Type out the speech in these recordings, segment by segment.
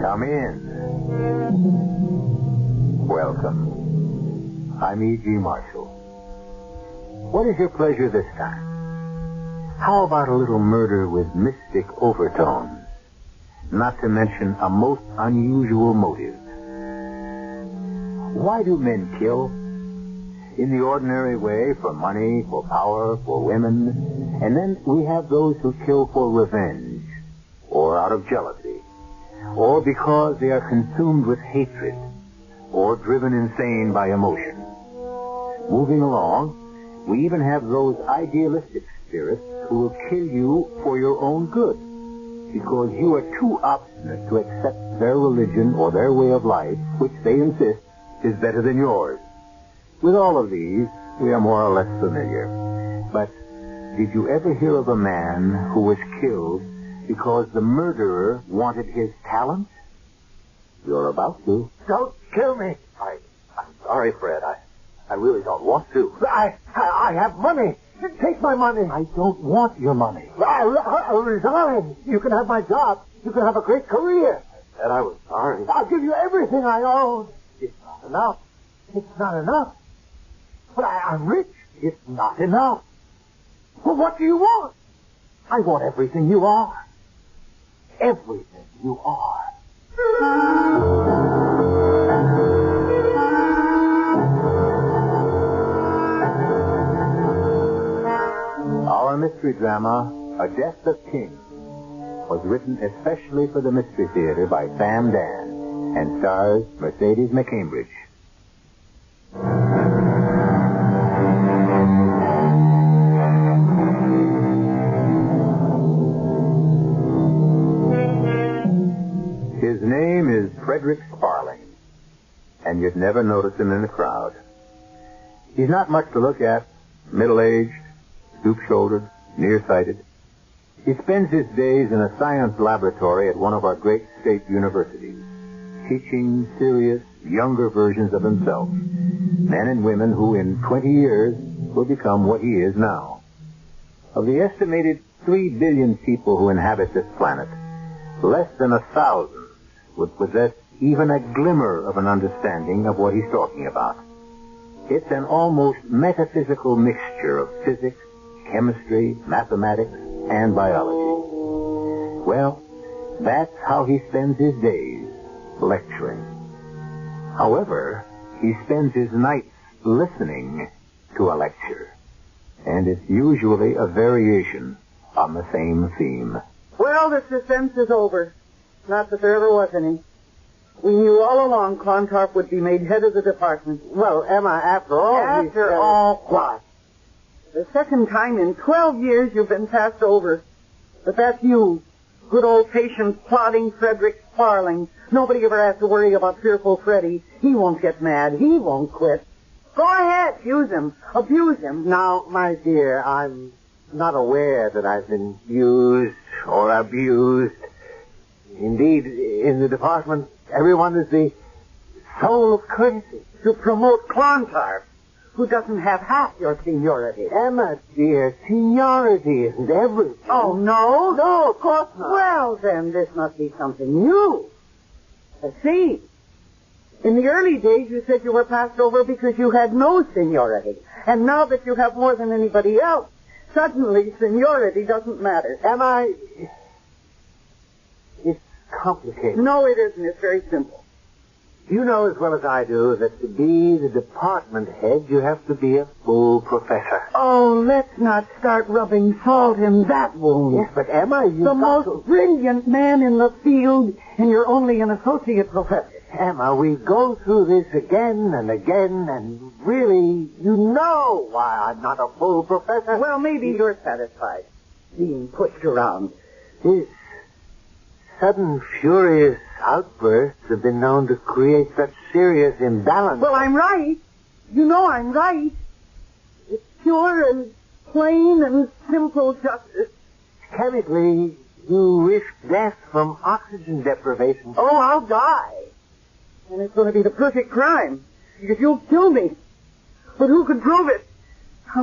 Come in. Welcome. I'm E.G. Marshall. What is your pleasure this time? How about a little murder with mystic overtones? Not to mention a most unusual motive. Why do men kill? In the ordinary way, for money, for power, for women. And then we have those who kill for revenge, or out of jealousy, or because they are consumed with hatred, or driven insane by emotion. Moving along, we even have those idealistic spirits who will kill you for your own good, because you are too obstinate to accept their religion or their way of life, which they insist is better than yours. With all of these, we are more or less familiar. But did you ever hear of a man who was killed because the murderer wanted his talent? You're about to. Don't kill me. I'm sorry, Fred. I really don't want to. I have money. Take my money. I don't want your money. I'll resign. You can have my job. You can have a great career. I said I was sorry. I'll give you everything I own. It's not enough. It's not enough. But I'm rich. It's not enough. Well, what do you want? I want everything you are. Everything you are. Our mystery drama, A Death of Kings, was written especially for the Mystery Theater by Sam Dan and stars Mercedes McCambridge. His name is Frederick Sparling, and you'd never notice him in the crowd. He's not much to look at, middle-aged, stoop-shouldered, nearsighted. He spends his days in a science laboratory at one of our great state universities, teaching serious, younger versions of himself, men and women who in 20 years will become what he is now. Of the estimated 3 billion people who inhabit this planet, less than 1,000 would possess even a glimmer of an understanding of what he's talking about. It's an almost metaphysical mixture of physics, chemistry, mathematics, and biology. Well, that's how he spends his days, lecturing. However, he spends his nights listening to a lecture. And it's usually a variation on the same theme. Well, the suspense is over. Not that there ever was any. We knew all along Clontarf would be made head of the department. Well, Emma, after all... After all what? The second time in 12 years you've been passed over. But that's you. Good old patient, plodding Frederick Sparling. Nobody ever has to worry about fearful Freddy. He won't get mad. He won't quit. Go ahead. Use him. Abuse him. Now, my dear, I'm not aware that I've been used or abused. Indeed, in the department, everyone is the soul of courtesy. To promote Clontarf, who doesn't have half your seniority. Emma, dear, seniority isn't everything. Oh, no? No, of course not. Well, then, this must be something new. I see. In the early days, you said you were passed over because you had no seniority. And now that you have more than anybody else, suddenly seniority doesn't matter. Emma, it's complicated. No, it isn't. It's very simple. You know as well as I do that to be the department head, you have to be a full professor. Oh, let's not start rubbing salt in that wound. Yes, but Emma, you've the most brilliant man in the field, and you're only an associate professor. Emma, we go through this again and again, and really, you know why I'm not a full professor. Well, maybe you're satisfied being pushed around. His sudden, furious outbursts have been known to create such serious imbalance. Well, I'm right. You know I'm right. It's pure and plain and simple justice. Chemically, you risk death from oxygen deprivation. Oh, I'll die. And it's going to be the perfect crime, because you'll kill me. But who could prove it?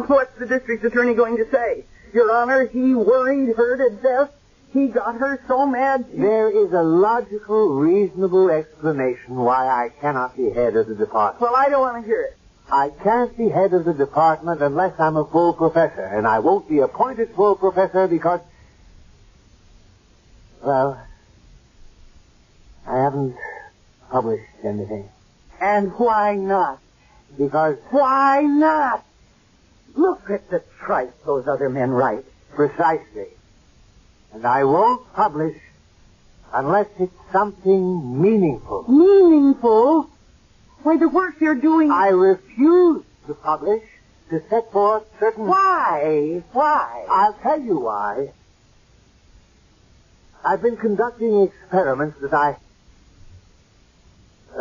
What's the district attorney going to say? Your Honor, he worried her to death. He got her so mad. There is a logical, reasonable explanation why I cannot be head of the department. Well, I don't want to hear it. I can't be head of the department unless I'm a full professor, and I won't be appointed full professor because, well, I haven't published anything. And why not? Because... Why not? Look at the tripe those other men write. Precisely. And I won't publish unless it's something meaningful. Meaningful? Why, the work you're doing... I refuse to publish, to set forth certain... Why? Why? I'll tell you why. I've been conducting experiments that I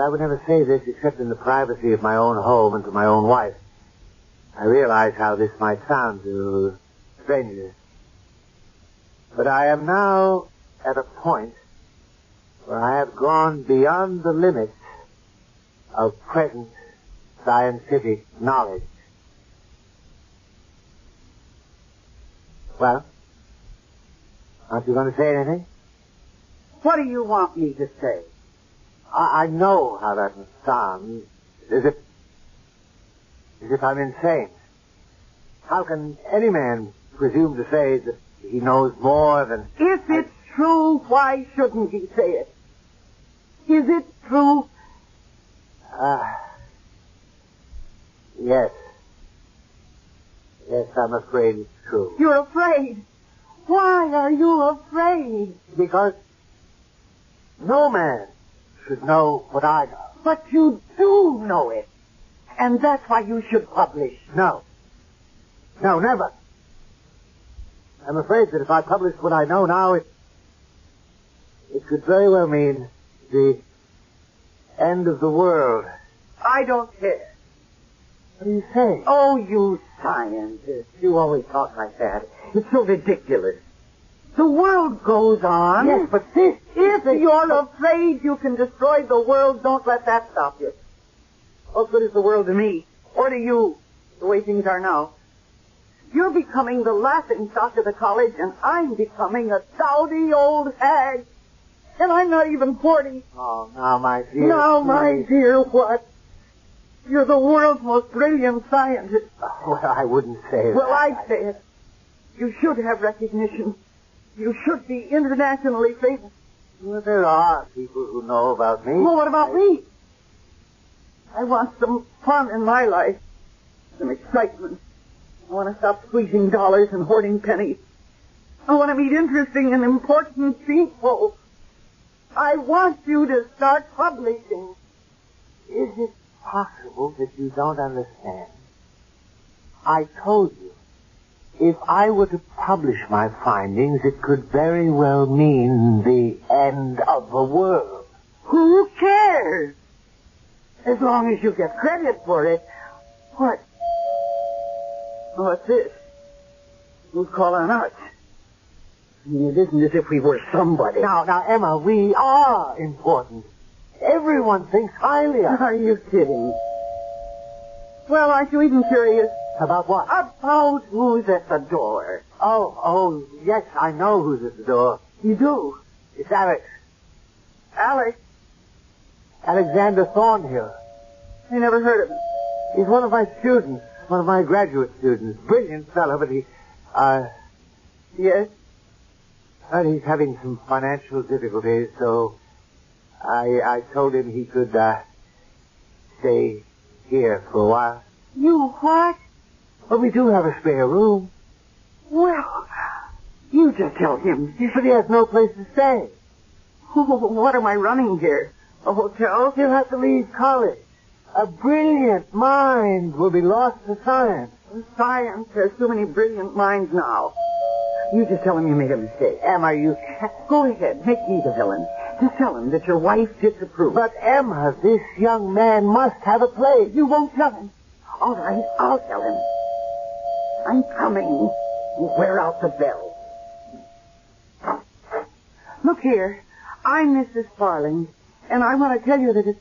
would never say this except in the privacy of my own home and to my own wife. I realize how this might sound to strangers. But I am now at a point where I have gone beyond the limits of present scientific knowledge. Well, aren't you going to say anything? What do you want me to say? I know how that must sound, as if I'm insane. How can any man presume to say that he knows more than... If it's true, why shouldn't he say it? Is it true? Yes. Yes, I'm afraid it's true. You're afraid? Why are you afraid? Because no man should know what I know. But you do know it. And that's why you should publish. No. No, never. I'm afraid that if I published what I know now, it could very well mean the end of the world. I don't care. What do you say? Oh, you scientists. You always talk like that. It's so ridiculous. The world goes on. Yes, but this... If you're afraid you can destroy the world, don't let that stop you. What good is the world to me? Or to you, the way things are now? You're becoming the laughing stock of the college, and I'm becoming a dowdy old hag. And I'm not even 40. Oh, now, my dear... Now, my dear, what? You're the world's most brilliant scientist. Oh, well, I wouldn't say that. Well, I'd say it. You should have recognition. You should be internationally famous. Well, there are people who know about me. Well, what about me? I want some fun in my life. Some excitement. I want to stop squeezing dollars and hoarding pennies. I want to meet interesting and important people. I want you to start publishing. Is it possible that you don't understand? I told you, if I were to publish my findings, it could very well mean the end of the world. Who cares? As long as you get credit for it. What? What's this? Who's calling us? I mean, it isn't as if we were somebody. Now, Emma, we are important. Everyone thinks highly of us. Are you kidding? Well, aren't you even curious? About what? About who's at the door. Oh, yes, I know who's at the door. You do? It's Alex. Alex? Alexander Thornhill. I never heard of him. He's one of my students, one of my graduate students. Brilliant fellow, but he, Yes? But he's having some financial difficulties, so I told him he could, stay here for a while. You what? But we do have a spare room. Well, you just tell him. But he has no place to stay. What am I running here? A hotel? He'll have to leave college. A brilliant mind will be lost to science. Science. There's too many brilliant minds now. You just tell him you made a mistake. Emma, you... Go ahead. Make me the villain. Just tell him that your wife disapproves. But, Emma, this young man must have a place. You won't tell him. All right, I'll tell him. I'm coming. Wear out the bell. Look here. I'm Mrs. Farling, and I want to tell you that it's...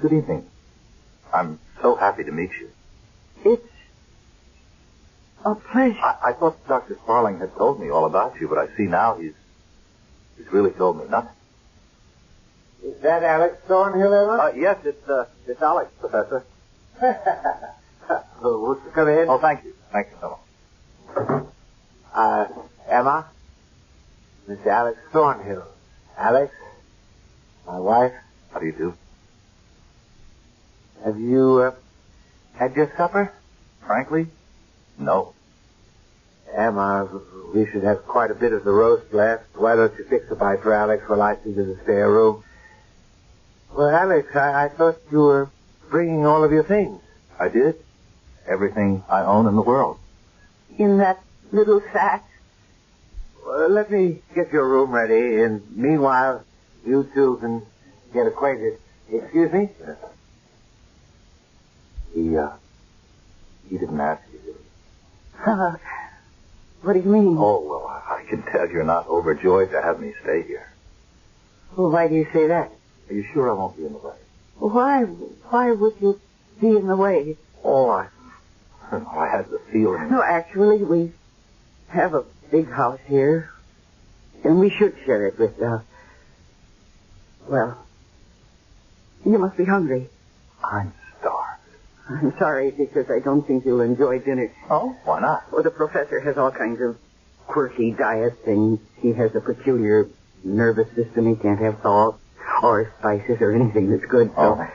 Good evening. I'm so happy to meet you. A pleasure. I thought Dr. Sparling had told me all about you, but I see now he's really told me nothing. Is that Alex Thornhill, Emma? Yes, it's Alex, Professor. Won't you come in? Oh, thank you. Thank you so much. Emma? Mr. Alex Thornhill. Alex? My wife? How do you do? Have you, had your supper? Frankly, no. Emma, we should have quite a bit of the roast left. Why don't you fix a bite for Alex while I see to the spare room? Well, Alex, I thought you were bringing all of your things. I did. Everything I own in the world. In that little sack? Well, let me get your room ready, and meanwhile, you two can get acquainted. Excuse me? Yes. He didn't ask you, did he? What do you mean? Oh, well, I can tell you're not overjoyed to have me stay here. Well, why do you say that? Are you sure I won't be in the way? Why would you be in the way? Oh, I had the feeling. No, actually, we have a big house here, and we should share it with, well, you must be hungry. I'm starved. I'm sorry, because I don't think you'll enjoy dinner. Oh, why not? Well, the professor has all kinds of quirky diet things. He has a peculiar nervous system. He can't have salt or spices or anything that's good, so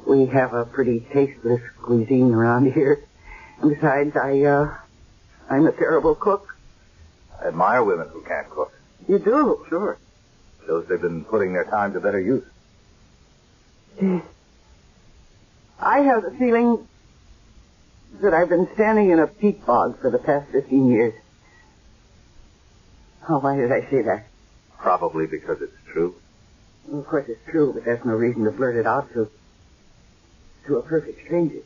we have a pretty tasteless cuisine around here. And besides, I'm a terrible cook. I admire women who can't cook. You do? Sure. Shows they've been putting their time to better use. I have the feeling that I've been standing in a peat bog for the past 15 years. Oh, why did I say that? Probably because it's true. Well, of course it's true, but that's no reason to blurt it out to a perfect stranger.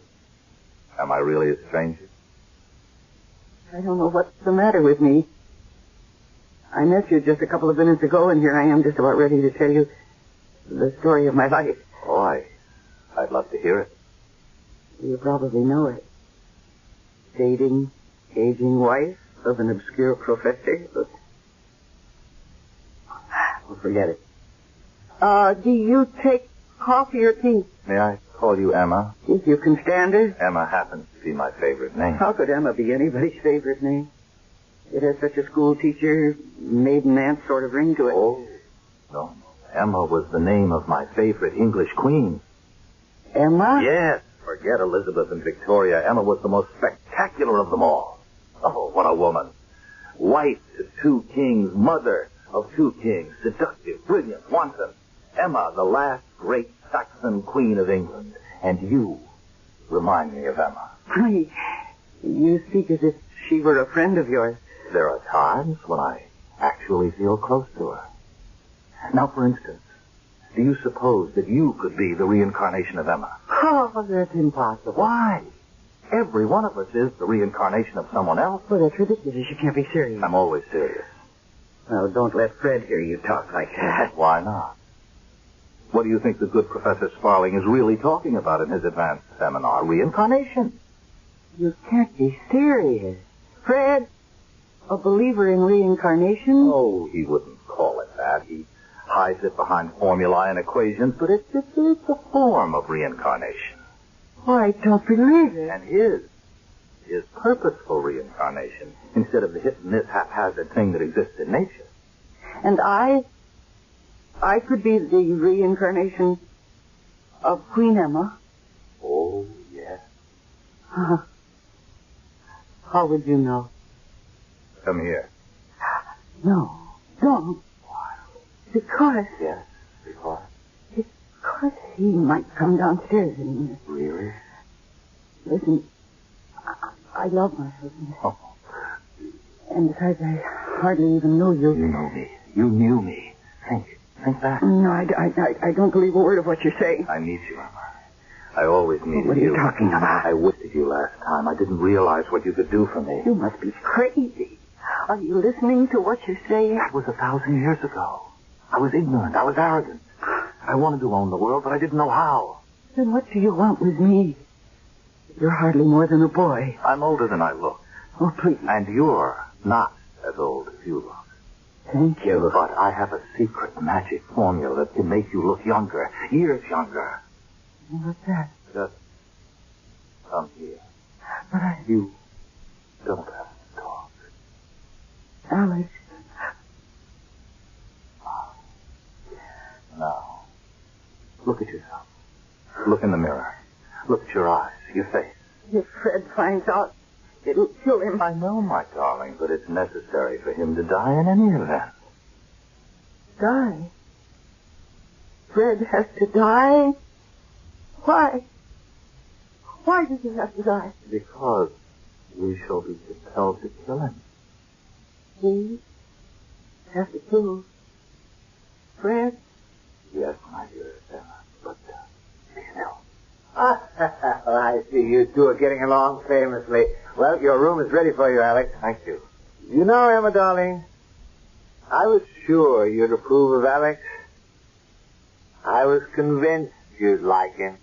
Am I really a stranger? I don't know what's the matter with me. I met you just a couple of minutes ago, and here I am just about ready to tell you the story of my life. Oh, I'd love to hear it. You probably know it. Dating, aging wife of an obscure professor. Well, forget it. Do you take coffee or tea? May I call you Emma? If you can stand it. Emma happens to be my favorite name. How could Emma be anybody's favorite name? It has such a school teacher, maiden aunt sort of ring to it. Oh, no. Emma was the name of my favorite English queen. Emma? Yes. Forget Elizabeth and Victoria. Emma was the most spectacular of them all. Oh, what a woman. Wife to 2 kings, mother of 2 kings, seductive, brilliant, wanton. Emma, the last great Saxon queen of England. And you remind me of Emma. You speak as if she were a friend of yours. There are times when I actually feel close to her. Now, for instance, do you suppose that you could be the reincarnation of Emma? Oh, that's impossible. Why? Every one of us is the reincarnation of someone else. Well, that's ridiculous. You can't be serious. I'm always serious. Well, don't let Fred hear you talk like that. Why not? What do you think the good Professor Sparling is really talking about in his advanced seminar? Reincarnation. You can't be serious. Fred, a believer in reincarnation? Oh, he wouldn't call it that. He hides it behind formulae and equations, but it's a form of reincarnation. Oh, I don't believe it. And his purposeful reincarnation, instead of the hit and miss haphazard thing that exists in nature. And I could be the reincarnation of Queen Emma. Oh, yes. How would you know? Come here. No, don't. Why? Because... Yes, because? Because he might come downstairs and... Really? Listen, I love my husband. Oh. And besides, I hardly even know you. You know me. You knew me. Think back. No, I don't believe a word of what you're saying. I need you, Emma. I always needed you. What are you talking about? I whipped you last time. I didn't realize what you could do for me. You must be crazy. Are you listening to what you're saying? That was 1,000 years ago. I was ignorant. I was arrogant. I wanted to own the world, but I didn't know how. Then what do you want with me? You're hardly more than a boy. I'm older than I look. Oh, please. And you're not as old as you look. Thank you. But I have a secret magic formula that can make you look younger, years younger. What's that? Just come here. But You don't have to talk. Alex. Now, look at yourself. Look in the mirror. Look at your eyes, your face. If Fred finds out, it'll kill him. I know, my darling, but it's necessary for him to die in any event. Die? Fred has to die? Why? Why does he have to die? Because we shall be compelled to kill him. We have to kill Fred? Yes, my dearest Emma, but be still. I see you two are getting along famously. Well, your room is ready for you, Alex. Thank you. You know, Emma, darling, I was sure you'd approve of Alex. I was convinced you'd like him.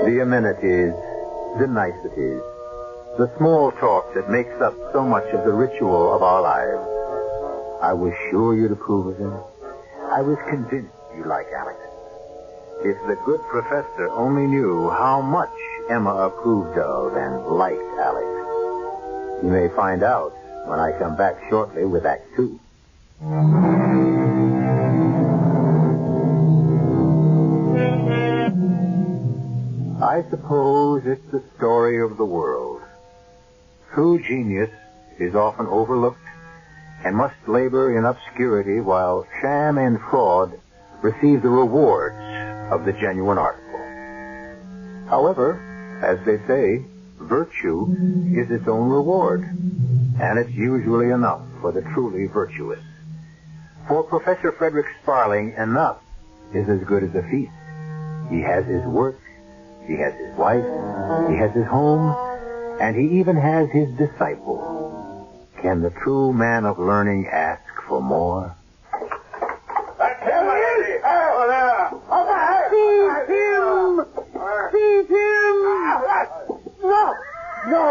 The amenities, the niceties, the small talk that makes up so much of the ritual of our lives. I was sure you'd approve of him. I was convinced you like Alex. If the good professor only knew how much Emma approved of and liked Alex. You may find out when I come back shortly with Act 2. I suppose it's the story of the world. True genius is often overlooked and must labor in obscurity while sham and fraud receive the rewards of the genuine artful. However, as they say, virtue is its own reward, and it's usually enough for the truly virtuous. For Professor Frederick Sparling, enough is as good as a feast. He has his work, he has his wife, he has his home, and he even has his disciple. Can the true man of learning ask for more? That's him, lady! Oh, there! Seize him! Seize him! No,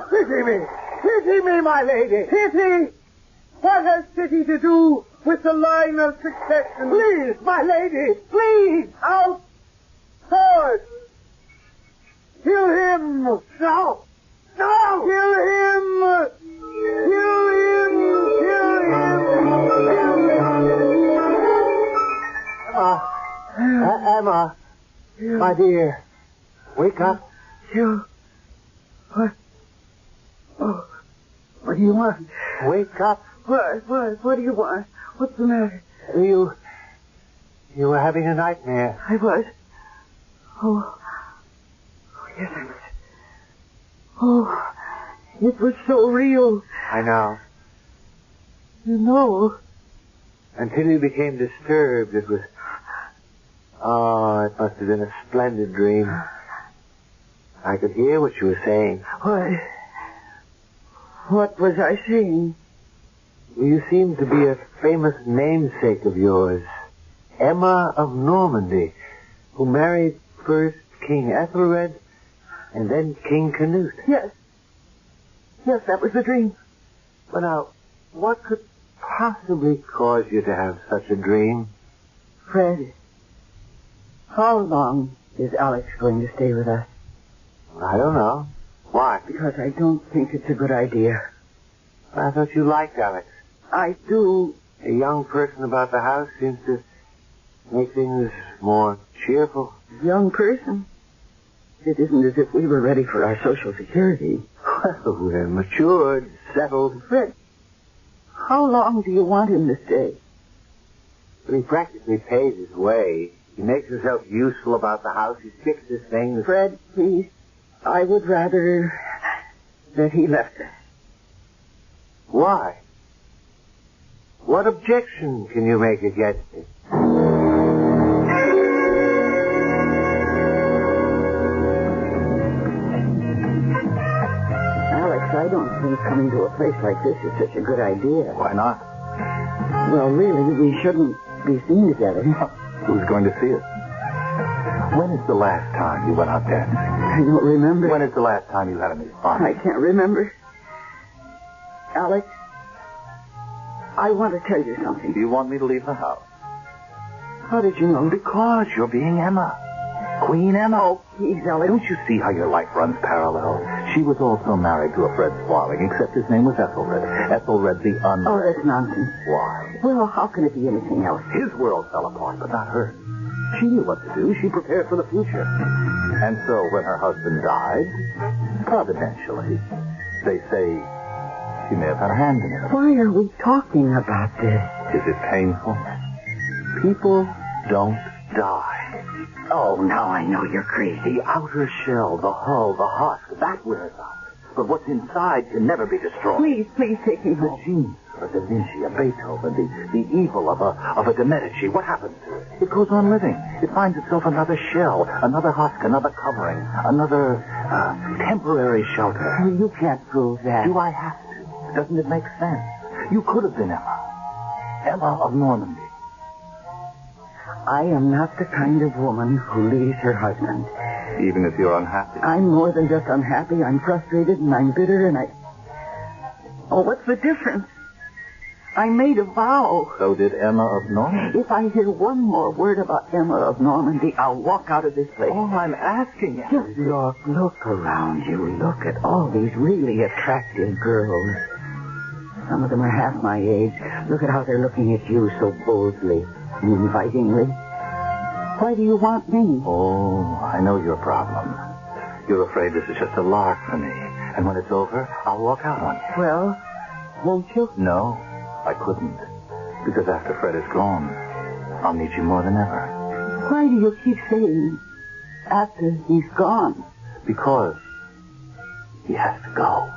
pity me! Pity me, my lady! Pity! What has pity to do with the line of succession? Please, my lady, please! Out! Forward! Kill him! No! Kill him! Kill him! Kill him! Emma, my dear, wake up. You... What? Oh, what do you want? Wake up. What do you want? What's the matter? You were having a nightmare. I was. Oh, yes, I was. Oh, it was so real. I know. You know. Until you became disturbed, it was... Oh, it must have been a splendid dream. I could hear what you were saying. What was I saying? You seemed to be a famous namesake of yours, Emma of Normandy, who married first King Ethelred and then King Canute. Yes. Yes, that was the dream. But now, what could possibly cause you to have such a dream? Fred, how long is Alex going to stay with us? I don't know. Why? Because I don't think it's a good idea. I thought you liked Alex. I do. A young person about the house seems to make things more cheerful. Young person? It isn't as if we were ready for our Social Security. Well, we're matured, settled. Fred, how long do you want him to stay? But he practically pays his way. He makes himself useful about the house. He fixes things. Fred, please. I would rather that he left us. Why? What objection can you make against it? Alex, I don't think coming to a place like this is such a good idea. Why not? Well, really, we shouldn't be seen together. Who's going to see us? When is the last time you went out dancing? I don't remember. When is the last time you had any fun? I can't remember. Alex, I want to tell you something. Do you want me to leave the house? How did you know? Because you're being Emma. Queen Emma. Oh, please, Alex. Don't you see how your life runs parallel? She was also married to a Fred Sparling, except his name was Ethelred. Ethelred the Un... Oh, that's nonsense. Why? Well, how can it be anything else? His world fell apart, but not hers. She knew what to do. She prepared for the future. And so when her husband died, providentially, they say she may have had a hand in it. Why are we talking about this? Is it painful? People don't die. Oh, now I know you're crazy. The outer shell, the hull, the husk, that wears out. But what's inside can never be destroyed. Please take me The home. genius of a Da Vinci, a Beethoven, the evil of a De Medici, what happens to it? It goes on living. It finds itself another shell, another husk, another covering, another temporary shelter. You can't prove that. Do I have to? Doesn't it make sense? You could have been Emma. Emma of Normandy. I am not the kind of woman who leaves her husband. Even if you're unhappy. I'm more than just unhappy. I'm frustrated and I'm bitter and Oh, what's the difference? I made a vow. So did Emma of Normandy. If I hear one more word about Emma of Normandy, I'll walk out of this place. Oh, I'm asking you. Just look around you. Look at all these really attractive girls. Some of them are half my age. Look at how they're looking at you so boldly and invitingly. Why do you want me? Oh, I know your problem. You're afraid this is just a lark for me. And when it's over, I'll walk out on you. Well, won't you? No, I couldn't. Because after Fred is gone, I'll need you more than ever. Why do you keep saying after he's gone? Because he has to go.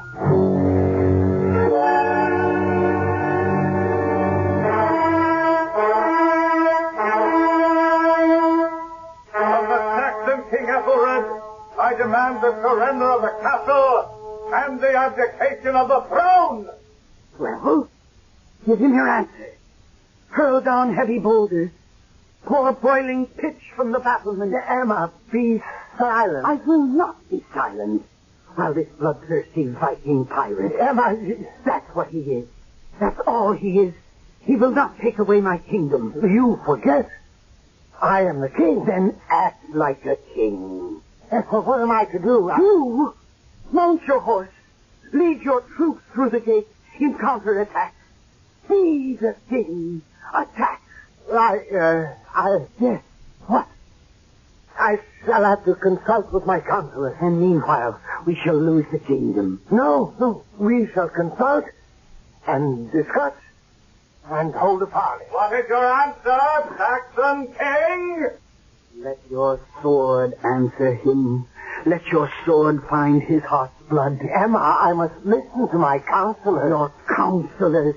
I demand the surrender of the castle and the abdication of the throne. Well, give him your answer. Hurl down heavy boulders. Pour boiling pitch from the battlement. Emma, be silent. I will not be silent while this bloodthirsty Viking pirate... Emma... That's what he is. That's all he is. He will not take away my kingdom. You forget. I am the king. Then act like a king. What am I to do? You mount your horse. Lead your troops through the gate in counterattack. Be the king. Attack. Yes. What? I shall have to consult with my counselor. And meanwhile, we shall lose the kingdom. No. We shall consult and discuss and hold a parley. What is your answer, Saxon king? Let your sword answer him. Let your sword find his heart's blood. Emma, I must listen to my counselor. Your counselors,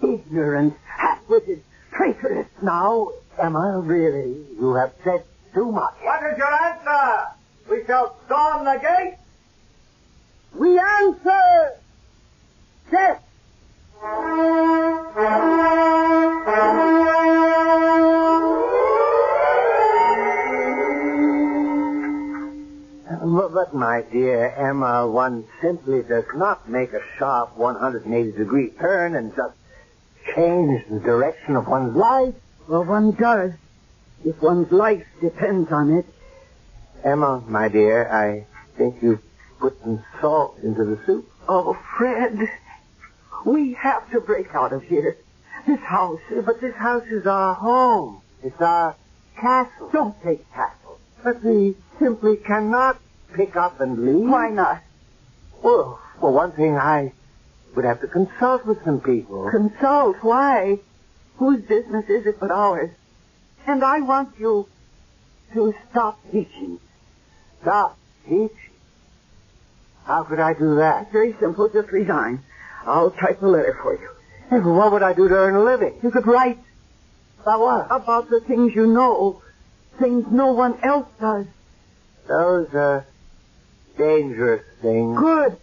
ignorant, half-witted, traitorous. Now, Emma, really, you have said too much. What is your answer? We shall storm the gate? We answer death. But, my dear Emma, one simply does not make a sharp 180-degree turn and just change the direction of one's life. Well, one does, if one's life depends on it. Emma, my dear, I think you've put some salt into the soup. Oh, Fred, we have to break out of here. This house... But this house is our home. It's our castle. Don't say castle. But we simply cannot pick up and leave. Why not? Well, for one thing, I would have to consult with some people. Consult? Why? Whose business is it but ours? And I want you to stop teaching. Stop teaching? How could I do that? It's very simple. Just resign. I'll type a letter for you. Hey, well, what would I do to earn a living? You could write. About what? About the things you know. Things no one else does. Those are dangerous things. Good.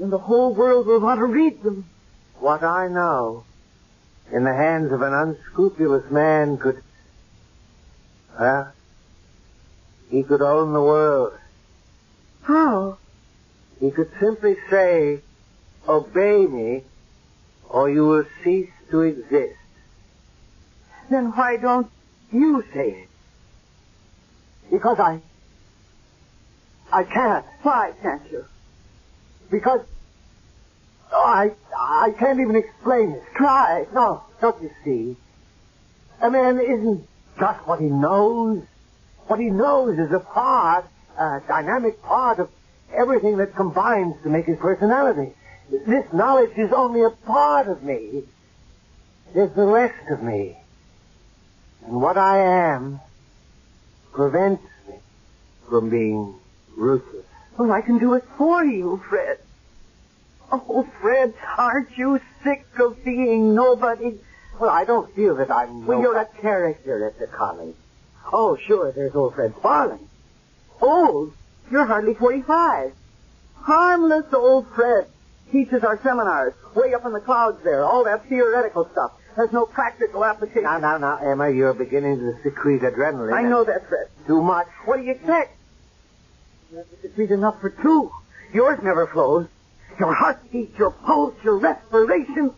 And the whole world will want to read them. What I know, in the hands of an unscrupulous man could... Well, he could own the world. How? He could simply say, obey me, or you will cease to exist. Then why don't you say it? Because I can't. Why can't you? Because I can't even explain it. Try. No, don't you see? A man isn't just what he knows. What he knows is a dynamic part of everything that combines to make his personality. This knowledge is only a part of me. There's the rest of me. And what I am prevents me from being ruthless. Well, I can do it for you, Fred. Oh, Fred, aren't you sick of being nobody? Well, I don't feel that I'm... Well, you're a character at the college. Oh, sure, there's old Fred Sparling. Old? You're hardly 45. Harmless old Fred. Teaches our seminars. Way up in the clouds there. All that theoretical stuff. Has no practical application. Now, Emma, you're beginning to secrete adrenaline. I know that, Fred. Too much. What do you expect? You have to secrete enough for two. Yours never flows. Your heartbeat, your pulse, your respiration.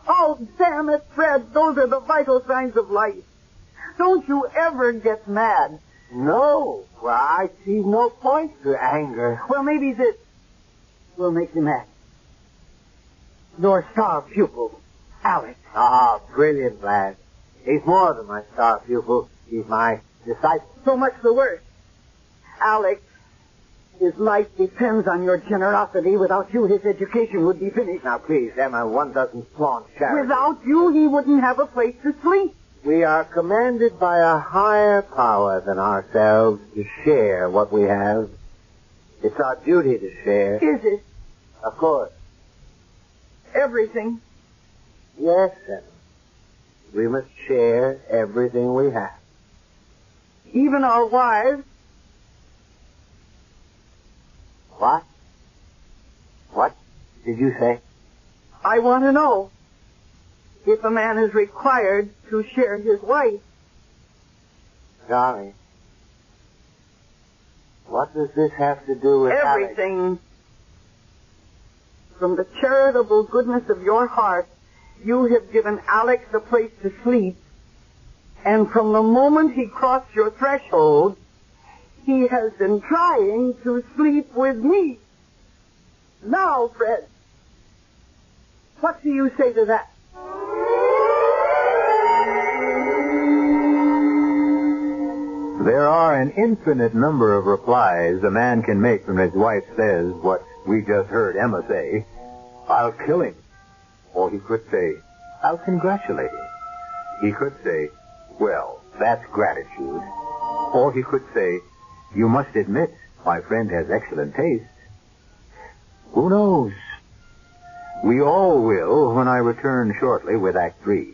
Oh, damn it, Fred. Those are the vital signs of life. Don't you ever get mad. No. Well, I see no point to anger. Well, maybe this will make you mad. Your star pupil, Alex. Ah, brilliant lad. He's more than my star pupil. He's my disciple. So much the worse. Alex, his life depends on your generosity. Without you, his education would be finished. Now, please, Emma, one doesn't flaunt charity. Without you, he wouldn't have a place to sleep. We are commanded by a higher power than ourselves to share what we have. It's our duty to share. Is it? Of course. Everything? Yes, Emma. We must share everything we have. Even our wives? What? What did you say? I want to know if a man is required to share his wife. Darling, what does this have to do with everything? Alex? From the charitable goodness of your heart, you have given Alex a place to sleep, and from the moment he crossed your threshold, he has been trying to sleep with me. Now, Fred, what do you say to that? There are an infinite number of replies a man can make when his wife says what we just heard Emma say. I'll kill him. Or he could say, I'll congratulate him. He could say, well, that's gratitude. Or he could say, you must admit my friend has excellent taste. Who knows? We all will when I return shortly with Act 3.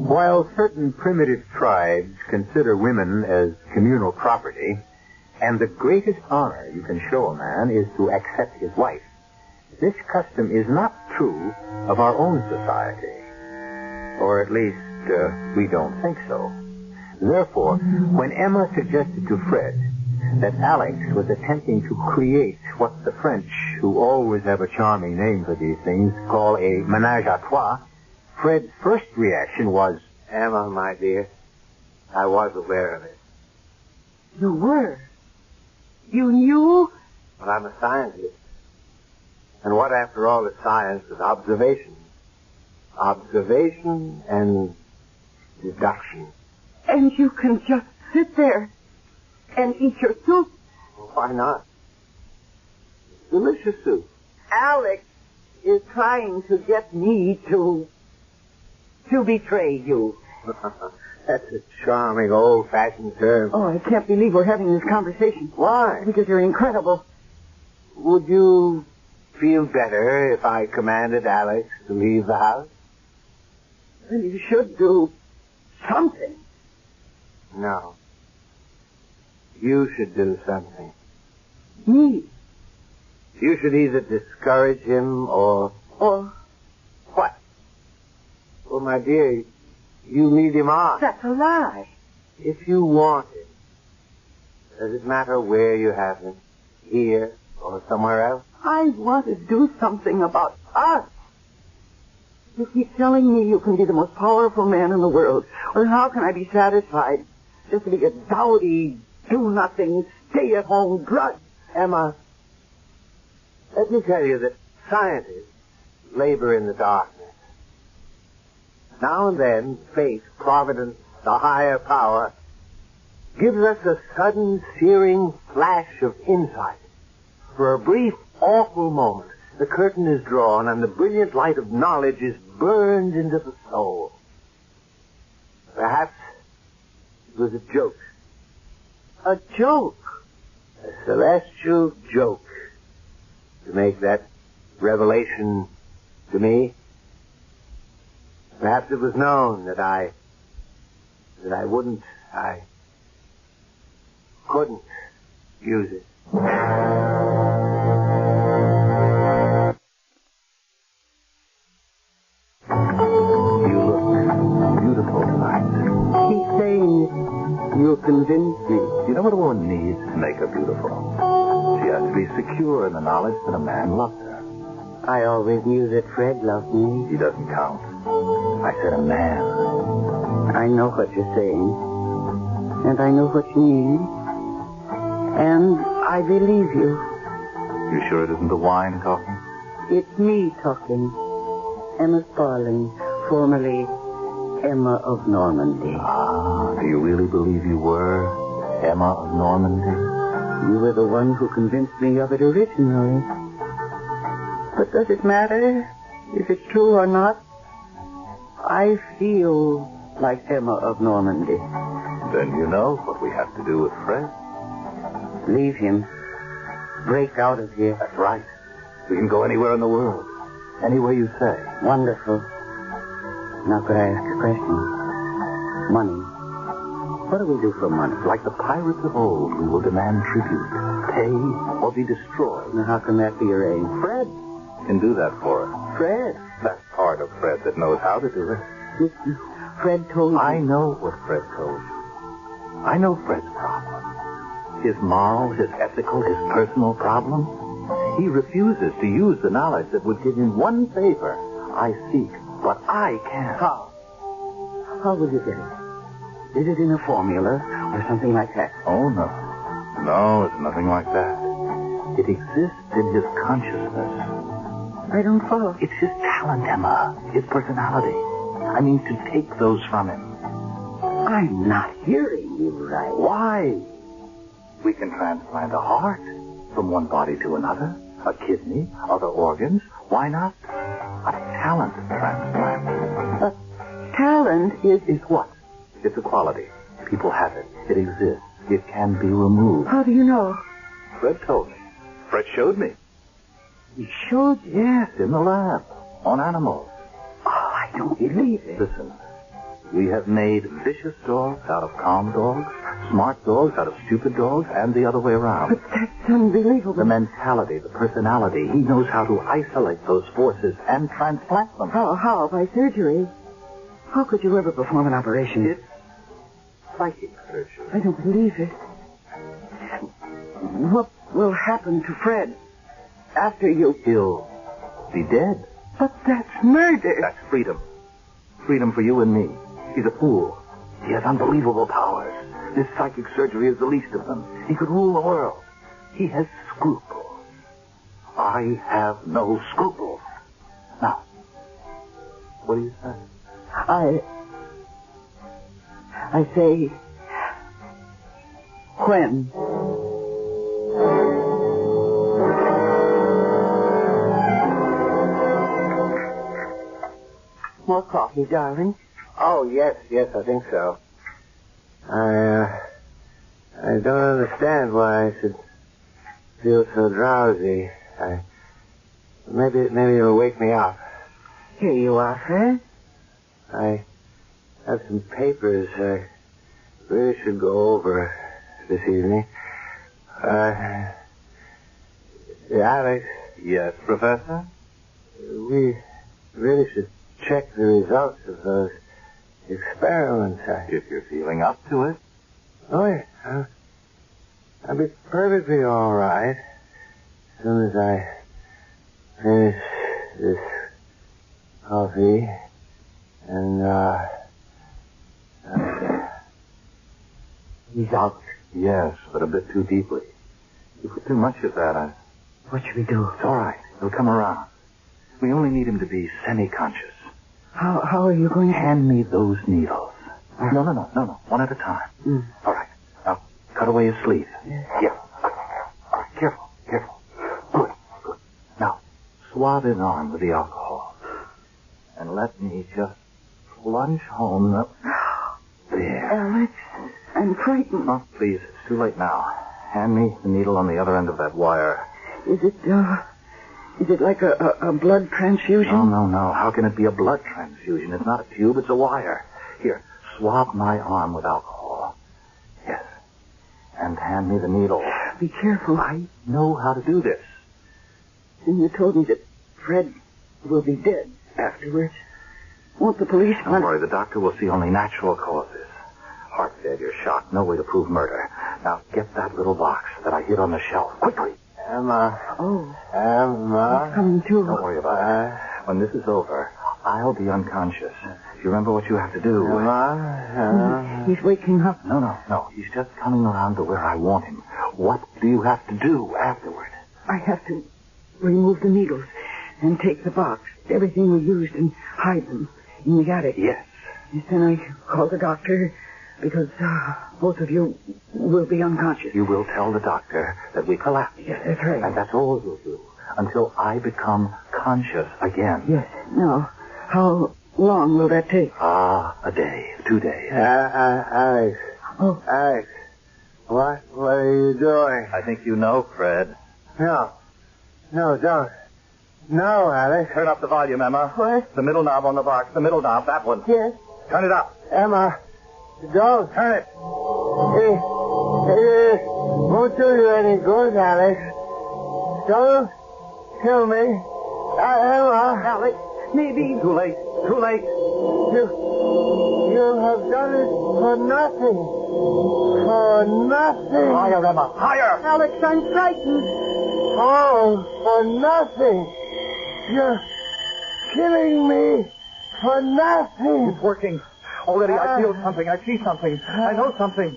While certain primitive tribes consider women as communal property, and the greatest honor you can show a man is to accept his wife, this custom is not true of our own society. Or at least, we don't think so. Therefore, when Emma suggested to Fred that Alex was attempting to create what the French, who always have a charming name for these things, call a ménage à trois, Fred's first reaction was, Emma, my dear, I was aware of it. You were? You knew? But I'm a scientist. And what, after all, is science but observation? Observation and deduction. And you can just sit there and eat your soup? Well, why not? It's delicious soup. Alex is trying to get me to betray you. That's a charming, old-fashioned term. Oh, I can't believe we're having this conversation. Why? Because you're incredible. Would you feel better if I commanded Alex to leave the house? Well, you should do something. No. You should do something. Me? You should either discourage him or... Or what? Well, my dear, you lead him on. That's a lie. If you want him, does it matter where you have him? Here or somewhere else? I want to do something about us. You keep telling me you can be the most powerful man in the world. Well, how can I be satisfied just to be a dowdy, do-nothing, stay-at-home drudge? Emma, let me tell you that scientists labor in the darkness. Now and then, fate, providence, the higher power, gives us a sudden, searing flash of insight. For a brief, awful moment, the curtain is drawn and the brilliant light of knowledge is burned into the soul. Perhaps it was a joke. A joke? A celestial joke to make that revelation to me. Perhaps it was known that I couldn't use it. You look beautiful tonight. He's saying you'll convince me. You know what a woman needs to make her beautiful? She has to be secure in the knowledge that a man loves her. I always knew that Fred loved me. He doesn't count. I said a man. I know what you're saying. And I know what you mean. And I believe you. You sure it isn't the wine talking? It's me talking. Emma Sparling, formerly Emma of Normandy. Ah, do you really believe you were Emma of Normandy? You were the one who convinced me of it originally. But does it matter if it's true or not? I feel like Emma of Normandy. Then you know what we have to do with Fred. Leave him. Break out of here. That's right. We can go anywhere in the world. Anywhere you say. Wonderful. Now could I ask a question? Money. What do we do for money? Like the pirates of old, we will demand tribute, pay, or be destroyed. Now how can that be arranged? Fred can do that for us. Fred? That's part of Fred that knows how to do it. Listen, Fred told you. I know what Fred told you. I know Fred's problem. His moral, his ethical, his personal problem. He refuses to use the knowledge that would give him one favor I seek, but I can't. How? How will you get it? Is it in a formula or something like that? Oh, no. No, it's nothing like that. It exists in his consciousness. I don't follow. It's his talent, Emma. His personality. I mean, to take those from him. I'm not hearing you right. Why? We can transplant a heart from one body to another, a kidney, other organs. Why not? A talent transplant. Talent is what? It's a quality. People have it. It exists. It can be removed. How do you know? Fred told me. Fred showed me. He showed you? Yes, in the lab. On animals. Oh, I don't believe it. Listen. We have made vicious dogs out of calm dogs, smart dogs out of stupid dogs, and the other way around. But that's unbelievable. The mentality, the personality. He knows how to isolate those forces and transplant them. How? By surgery? How could you ever perform an operation? It's psychic surgery. I don't believe it. What will happen to Fred after you... He'll be dead. But that's murder. That's freedom. Freedom for you and me. He's a fool. He has unbelievable powers. This psychic surgery is the least of them. He could rule the world. He has scruples. I have no scruples. Now, what do you say? I say, when? More coffee, darling? Oh, yes, I think so. I don't understand why I should feel so drowsy. Maybe it'll wake me up. Here you are, Fred. I have some papers I really should go over this evening. Alex. Yes, Professor? We really should check the results of those experiments. If you're feeling up to it. Oh, yeah. I'll be perfectly all right as soon as I finish this coffee and, He's out. Yes, but a bit too deeply. You put too much of that. What should we do? It's all right. He'll come around. We only need him to be semi-conscious. How are you going to... Hand me those needles. No. One at a time. Mm. All right. Now, cut away his sleeve. Yes. Yeah. All right. Careful. Good. Now, swab his arm with the alcohol. And let me just plunge home the... There. Alex, I'm frightened. Oh, please, it's too late now. Hand me the needle on the other end of that wire. Is it like a blood transfusion? No. How can it be a blood transfusion? It's not a tube, it's a wire. Here, swab my arm with alcohol. Yes. And hand me the needle. Be careful. I know how to do this. And you told me that Fred will be dead afterwards. Won't the police... Don't worry, the doctor will see only natural causes. Heart failure, shock, no way to prove murder. Now, get that little box that I hid on the shelf. Quickly. Emma. Oh. Emma. He's coming too. Don't worry about it. When this is over, I'll be unconscious. You remember what you have to do? Emma. He's waking up. No. He's just coming around to where I want him. What do you have to do afterward? I have to remove the needles and take the box, everything we used, and hide them in the attic. Yes. Then I call the doctor because both of you will be unconscious. You will tell the doctor that we collapsed. Yes, that's right. And that's all you'll do until I become conscious again. Yes. Now, how long will that take? A day, 2 days. Alex. Oh. Alex. What are you doing? I think you know, Fred. No, don't. No, Alex. Turn up the volume, Emma. What? The middle knob on the box. The middle knob, that one. Yes. Turn it up. Emma, don't. Turn it. It won't do you any good, Alex. Don't kill me. Emma. Alex, maybe... Too late. You have done it for nothing. For nothing. Higher, Emma. Higher. Alex, I'm frightened. Oh, for nothing. You're killing me for nothing. It's working. Already I feel something. I see something. I know something.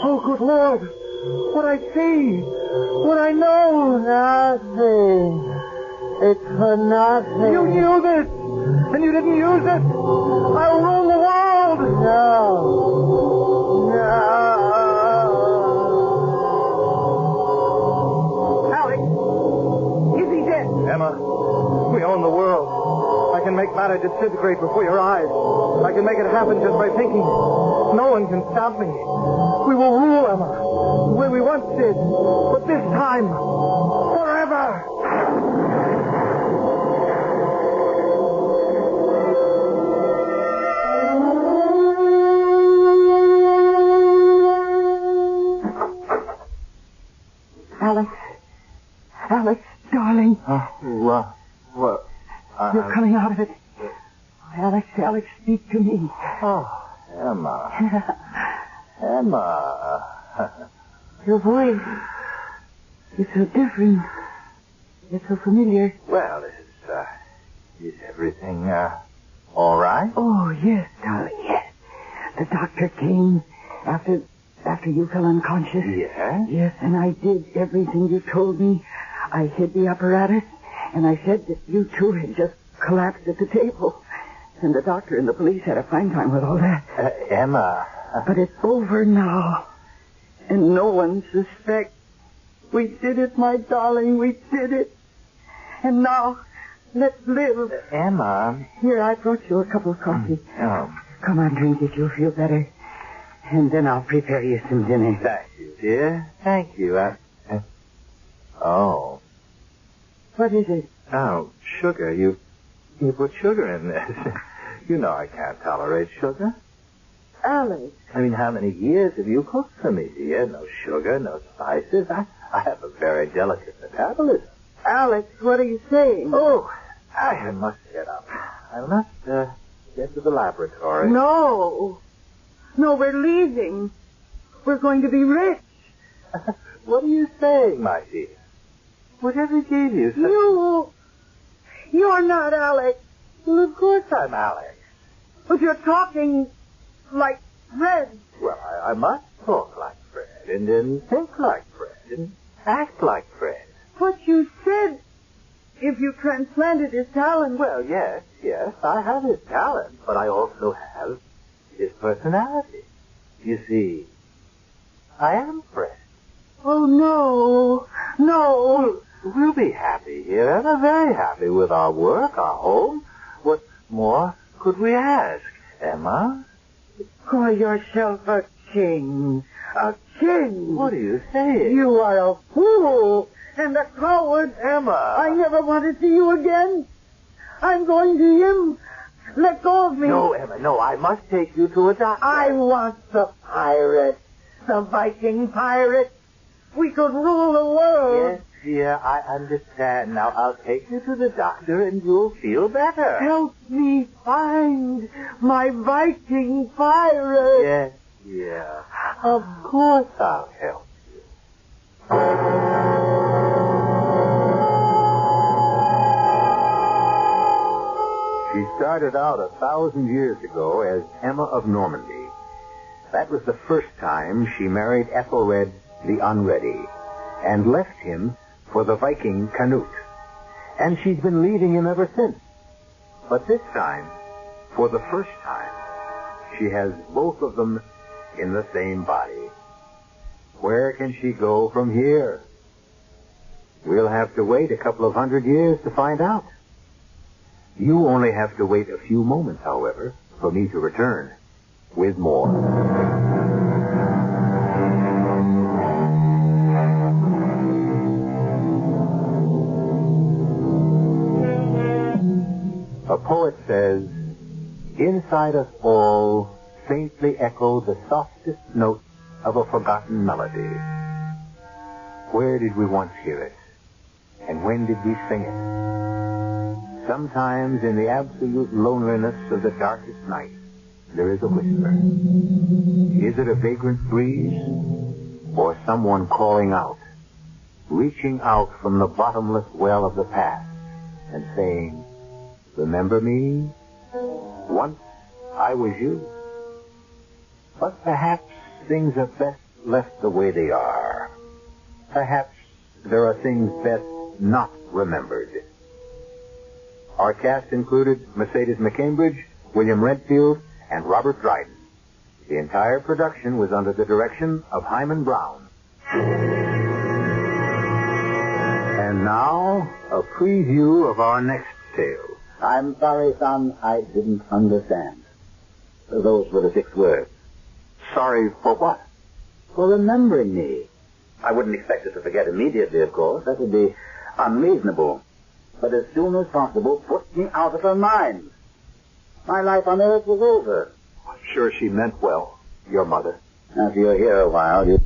Oh, good Lord. What I see. What I know. Nothing. It's for nothing. You knew this, and you didn't use it. I'll rule the world. No. Alex, is he dead? Emma, we own the world. I can make matter disintegrate before your eyes. I can make it happen just by thinking. No one can stop me. We will rule, Emma, the way we once did. But this time, forever. Alex, darling. What? You're coming out of it. Alex, speak to me. Oh, Emma. Your voice. It's so different. It's so familiar. Well, is everything, all right? Oh, yes, darling, yes. The doctor came after you fell unconscious. Yes? Yes, and I did everything you told me. I hid the apparatus, and I said that you two had just collapsed at the table. And the doctor and the police had a fine time with all that. Emma. But it's over now. And no one suspects. We did it, my darling, we did it. And now, let's live. Emma. Here, I brought you a cup of coffee. Oh. Come on, drink it, you'll feel better. And then I'll prepare you some dinner. Thank you, dear. Thank you. Oh. What is it? Oh, sugar. You put sugar in this. You know I can't tolerate sugar. Alex. I mean, how many years have you cooked for me, dear? No sugar, no spices. I have a very delicate metabolism. Alex, what are you saying? Oh, I must get up. I must get to the laboratory. No, we're leaving. We're going to be rich. What are you saying, my dear? Whatever gave you such... You're not Alex. Well, of course I'm Alex. But you're talking like Fred. Well, I must talk like Fred, and then think like Fred, and act like Fred. But you said if you transplanted his talent... Well, yes, I have his talent, but I also have his personality. You see, I am Fred. Oh, no. We'll be happy here, and I'm very happy with our work, our home. What more could we ask, Emma? Call yourself a king. A king. What are you saying? You are a fool and a coward. Emma. I never want to see you again. I'm going to him. Let go of me. No, Emma, no. I must take you to a doctor. I want the pirate. The Viking pirate. We could rule the world. Yes, dear, I understand. Now, I'll take you to the doctor and you'll feel better. Help me find my Viking pirate. Yes, dear. Of course I'll help you. She started out 1,000 years ago as Emma of Normandy. That was the first time she married Ethelred the Unready and left him for the Viking Canute. And she's been leaving him ever since. But this time, for the first time, she has both of them in the same body. Where can she go from here? We'll have to wait a couple of 100 years to find out. You only have to wait a few moments, however, for me to return with more. A poet says, inside us all faintly echo the softest notes of a forgotten melody. Where did we once hear it? And when did we sing it? Sometimes in the absolute loneliness of the darkest night, there is a whisper. Is it a vagrant breeze? Or someone calling out, reaching out from the bottomless well of the past and saying, remember me? Once I was you. But perhaps things are best left the way they are. Perhaps there are things best not remembered. Our cast included Mercedes McCambridge, William Redfield, and Robert Dryden. The entire production was under the direction of Himan Brown. And now, a preview of our next tale. I'm sorry, son, I didn't understand. Those were the 6 words. Sorry for what? For remembering me. I wouldn't expect her to forget immediately, of course. That would be unreasonable. But as soon as possible, put me out of her mind. My life on earth was over. I'm sure she meant well, your mother. Now, if you're here a while, you...